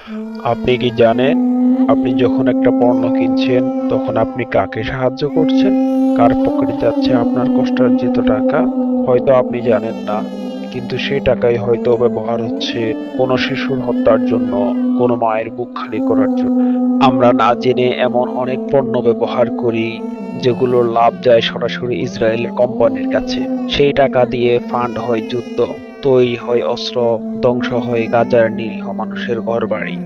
আপনি কি জানেন, আপনি যখন একটা পণ্য কিনছেন তখন আপনি কাকে সাহায্য করছেন? কার পকেটে যাচ্ছে আপনার কষ্টার্জিত টাকা? হয়তো আপনি জানেন না, কিন্তু সেই টাকাই হয়তো ব্যবহার হচ্ছে কোনো শিশুর হত্যার জন্য, কোনো মায়ের বুক খালি করার জন্য। আমরা না জেনে এমন অনেক পণ্য ব্যবহার করি যেগুলোর লাভ যায় সরাসরি ইসরায়েলের কোম্পানির কাছে। সেই টাকা দিয়ে ফান্ড হয় যুদ্ধ, তৈরি হয় অস্ত্র, ধ্বংস হয় গাজার নিরীহ মানুষের ঘরবাড়ি।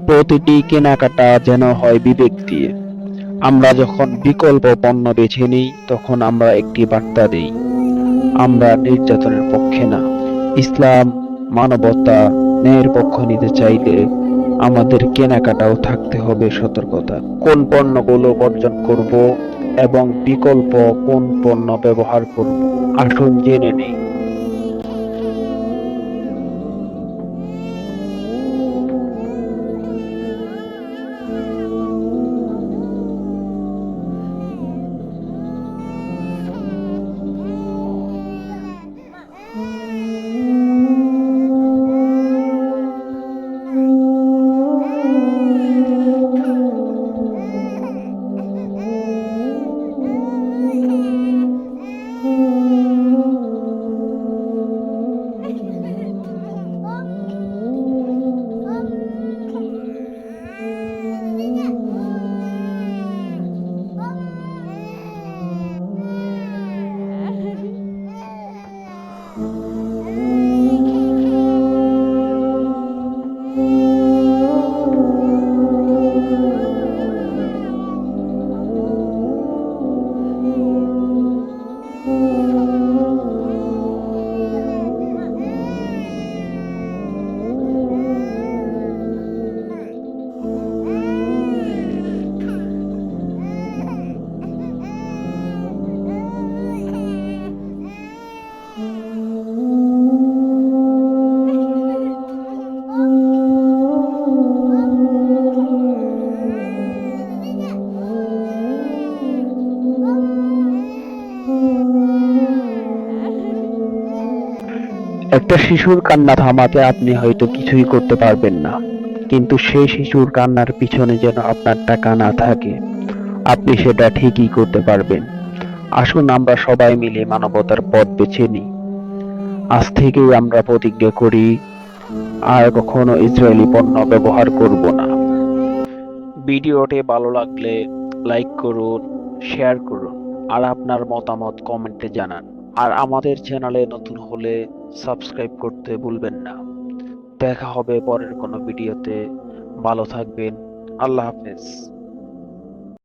প্রতিটি কেনাকাটা যেন হয় বিবেক দিয়ে। আমরা যখন বিকল্প পণ্য বেছে নিই তখন আমরা একটি বার্তা দেই, আমরা নির্যাতনের পক্ষে না। ইসলাম, মানবতা, ন্যায়ের পক্ষ নিতে চাইলে আমাদের কেনাকাটাও থাকতে হবে সতর্কতা। কোন পণ্যগুলো বর্জন করব এবং বিকল্প কোন পণ্য ব্যবহার করব, আসুন জেনে নেই। একটা শিশুর কান্না থামাতে আপনি হয়তো কিছুই করতে পারবেন না, কিন্তু সেই শিশুর কান্নার পিছনে যেন আপনার টাকা না থাকে, আপনি সেটা ঠিকই করতে পারবেন। আসুন আমরা সবাই মিলে মানবতার পথ বেছে নিই। আজ থেকেই আমরা প্রতিজ্ঞা করি, আর কখনো ইসরায়েলি পণ্য ব্যবহার করব না। ভিডিওটি ভালো লাগলে লাইক করুন, শেয়ার করুন, আর আপনার মতামত কমেন্টে জানান। আর আমাদের চ্যানেলে নতুন হলে সাবস্ক্রাইব করতে ভুলবেন না। দেখা হবে পরের কোনো ভিডিওতে। ভালো থাকবেন। আল্লাহ হাফেজ।